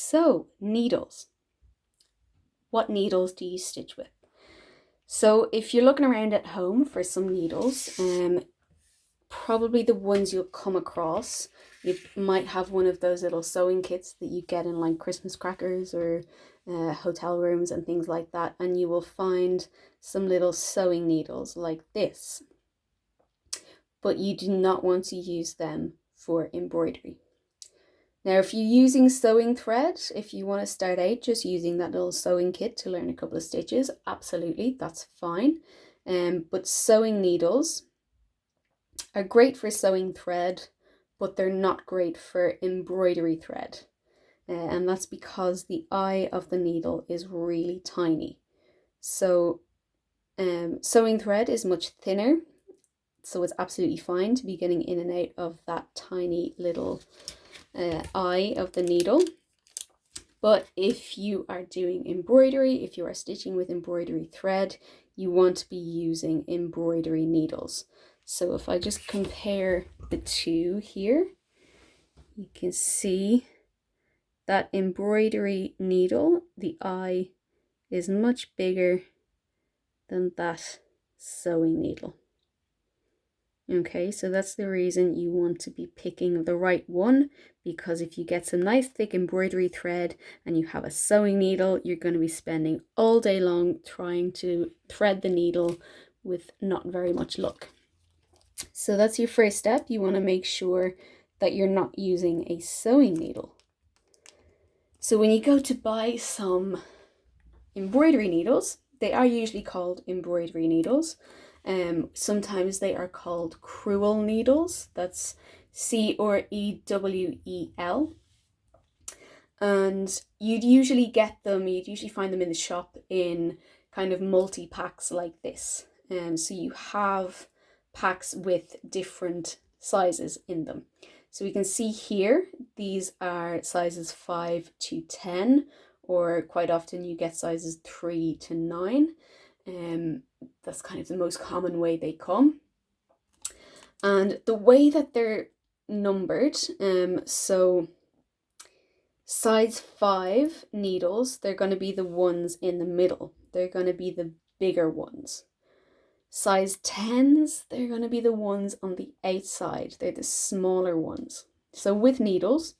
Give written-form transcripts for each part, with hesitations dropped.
So, needles. What needles do you stitch with? So, if you're looking around at home for some needles, probably the ones you'll come across, you might have one of those little sewing kits that you get in like Christmas crackers or hotel rooms and things like that, and you will find some little sewing needles like this. But you do not want to use them for embroidery. Now, if you're using sewing thread, if you want to start out just using that little sewing kit to learn a couple of stitches, absolutely, that's fine. But sewing needles are great for sewing thread, but they're not great for embroidery thread. And that's because the eye of the needle is really tiny. So sewing thread is much thinner, so it's absolutely fine to be getting in and out of that tiny little eye of the needle. But if you are doing embroidery, if you are stitching with embroidery thread, you want to be using embroidery needles. So if I just compare the two here, you can see that embroidery needle, the eye is much bigger than that sewing needle. Okay, so that's the reason you want to be picking the right one, because if you get some nice thick embroidery thread and you have a sewing needle, you're going to be spending all day long trying to thread the needle with not very much luck. So that's your first step. You want to make sure that you're not using a sewing needle. So when you go to buy some embroidery needles, they are usually called embroidery needles. Sometimes they are called crewel needles. That's Crewel. And you'd usually find them in the shop in kind of multi-packs like this. So you have packs with different sizes in them. So we can see here, these are sizes 5 to 10, or quite often you get sizes 3 to 9. That's kind of the most common way they come. And the way that they're numbered, so size 5 needles, they're going to be the ones in the middle. They're going to be the bigger ones. Size 10s, they're going to be the ones on the outside. They're the smaller ones. So with needles,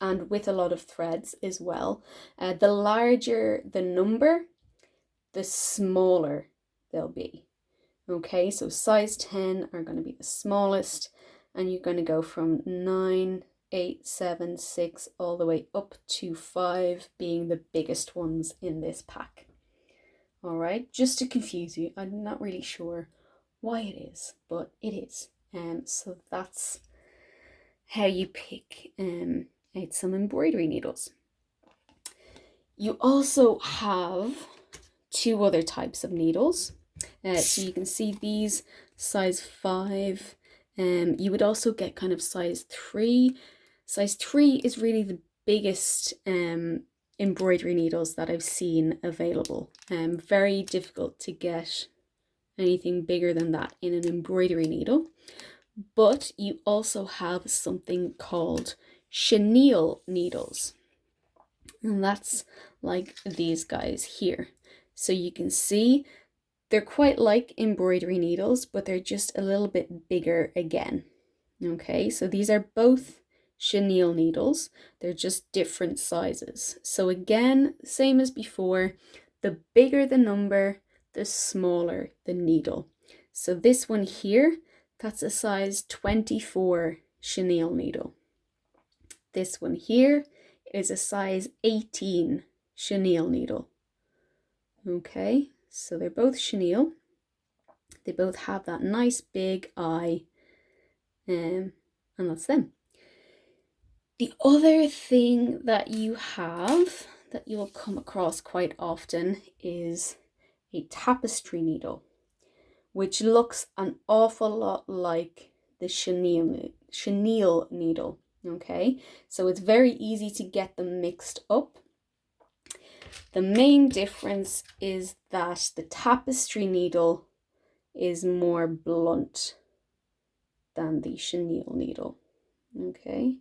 and with a lot of threads as well, the larger the number, the smaller they'll be. Okay, so size 10 are going to be the smallest, and you're going to go from 9, 8, 7, 6, all the way up to 5 being the biggest ones in this pack. All right, just to confuse you, I'm not really sure why it is, but it is. So that's how you pick out some embroidery needles. You also have two other types of needles. So you can see these size 5. You would also get kind of size 3. Size 3 is really the biggest embroidery needles that I've seen available. Very difficult to get anything bigger than that in an embroidery needle. But you also have something called chenille needles. And that's like these guys here. So you can see they're quite like embroidery needles, but they're just a little bit bigger again. Okay, so these are both chenille needles. They're just different sizes. So again, same as before, the bigger the number, the smaller the needle. So this one here, that's a size 24 chenille needle. This one here is a size 18 chenille needle. Okay, so they're both chenille. They both have that nice big eye, and that's them. The other thing that you have that you'll come across quite often is a tapestry needle, which looks an awful lot like the chenille needle. Okay, so it's very easy to get them mixed up. The main difference is that the tapestry needle is more blunt than the chenille needle. Okay,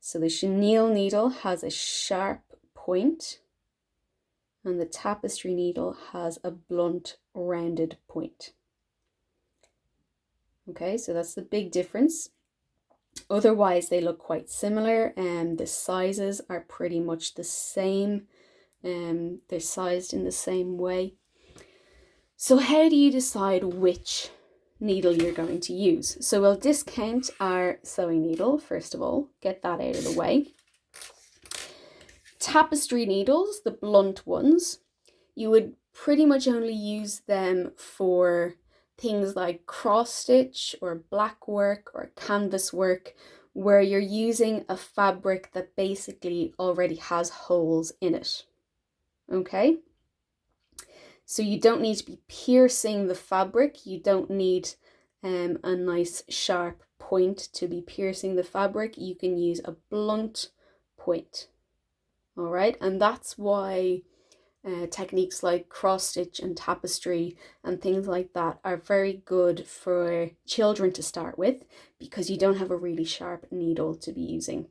So the chenille needle has a sharp point and the tapestry needle has a blunt rounded point. Okay, so that's the big difference. Otherwise, they look quite similar and the sizes are pretty much the same. They're sized in the same way. So how do you decide which needle you're going to use? So we'll discount our sewing needle, first of all, get that out of the way. Tapestry needles, the blunt ones, you would pretty much only use them for things like cross stitch or black work or canvas work, where you're using a fabric that basically already has holes in it. Okay? So you don't need to be piercing the fabric. You don't need a nice sharp point to be piercing the fabric. You can use a blunt point. All right, and that's why techniques like cross stitch and tapestry and things like that are very good for children to start with, because you don't have a really sharp needle to be using.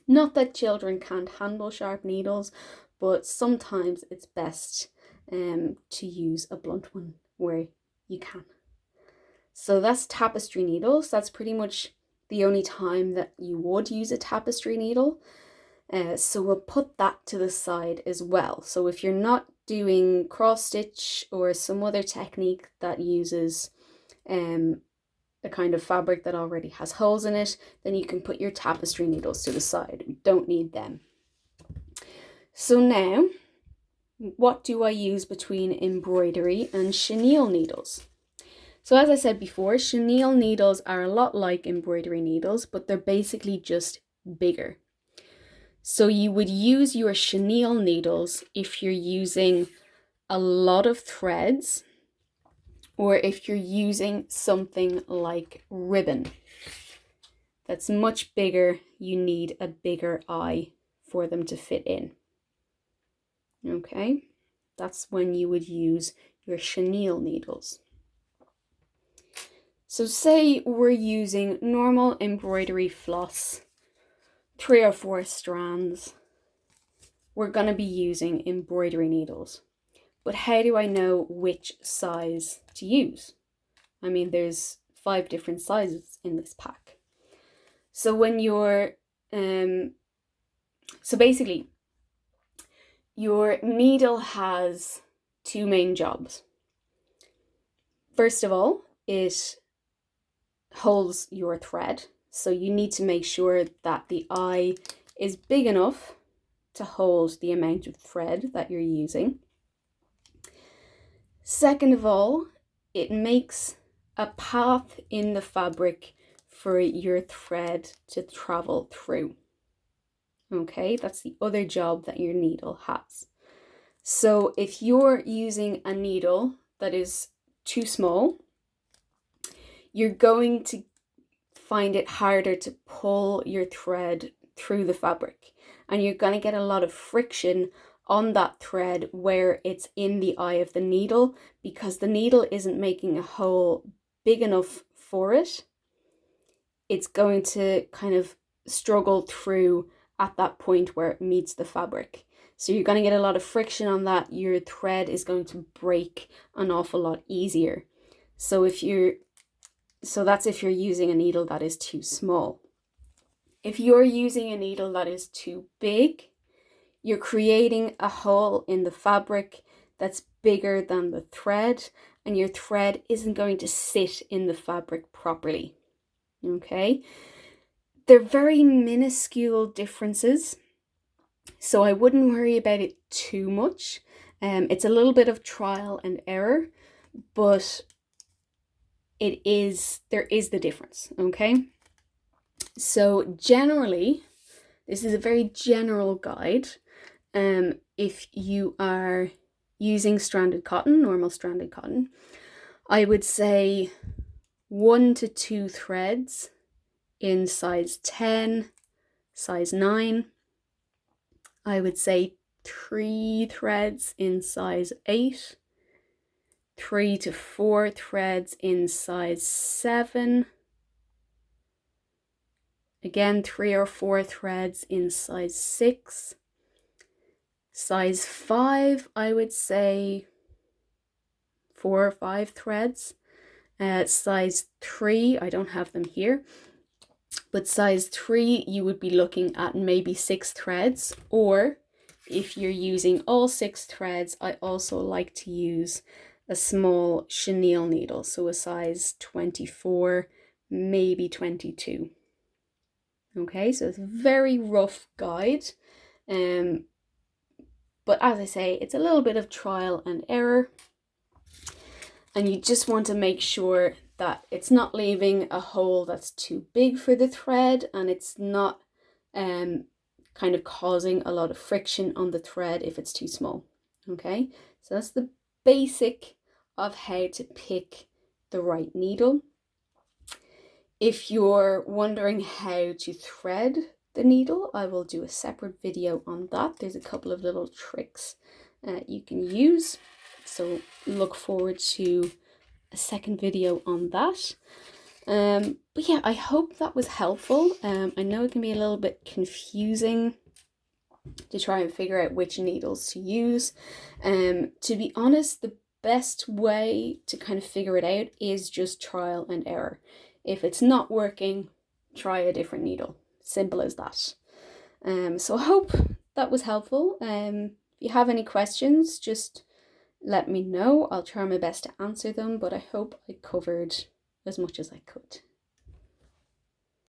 Not that children can't handle sharp needles, but sometimes it's best to use a blunt one where you can. So that's tapestry needles. That's pretty much the only time that you would use a tapestry needle. So we'll put that to the side as well. So if you're not doing cross stitch or some other technique that uses a kind of fabric that already has holes in it, then you can put your tapestry needles to the side. We don't need them. So now, what do I use between embroidery and chenille needles? So as I said before, chenille needles are a lot like embroidery needles, but they're basically just bigger. So you would use your chenille needles if you're using a lot of threads, or if you're using something like ribbon that's much bigger. You need a bigger eye for them to fit in. Okay, that's when you would use your chenille needles. So say we're using normal embroidery floss, 3 or 4 strands. We're going to be using embroidery needles. But how do I know which size to use? I mean, there's 5 different sizes in this pack. So when you're, so basically, your needle has 2 main jobs. First of all, it holds your thread. So you need to make sure that the eye is big enough to hold the amount of thread that you're using. Second of all, it makes a path in the fabric for your thread to travel through. Okay, that's the other job that your needle has. So if you're using a needle that is too small, you're going to find it harder to pull your thread through the fabric, and you're going to get a lot of friction on that thread where it's in the eye of the needle, because the needle isn't making a hole big enough for it. It's going to kind of struggle through at that point where it meets the fabric. So you're going to get a lot of friction on that. Your thread is going to break an awful lot easier. So that's if you're using a needle that is too small. If you're using a needle that is too big, you're creating a hole in the fabric that's bigger than the thread, and your thread isn't going to sit in the fabric properly. Okay? They're very minuscule differences, so I wouldn't worry about it too much. It's a little bit of trial and error, but there is the difference, okay? So generally, this is a very general guide. If you are using stranded cotton, normal stranded cotton, I would say 1 to 2 threads in size 10, size 9. I would say 3 threads in size 8, 3 to 4 threads in size 7. Again, 3 or 4 threads in size 6. Size 5, I would say 4 or 5 threads. Size 3, I don't have them here, but size 3 you would be looking at maybe 6 threads, or if you're using all 6 threads, I also like to use a small chenille needle, so a size 24, maybe 22. Okay, so it's a very rough guide, but as I say, it's a little bit of trial and error, and you just want to make sure that it's not leaving a hole that's too big for the thread, and it's not kind of causing a lot of friction on the thread if it's too small. Okay, so that's the basic of how to pick the right needle. If you're wondering how to thread the needle, I will do a separate video on that. There's a couple of little tricks you can use, so look forward to a second video on that. But yeah, I hope that was helpful. I know it can be a little bit confusing to try and figure out which needles to use. To be honest, the best way to kind of figure it out is just trial and error. If it's not working, try a different needle. Simple as that. So I hope that was helpful. If you have any questions, just let me know. I'll try my best to answer them, but I hope I covered as much as I could.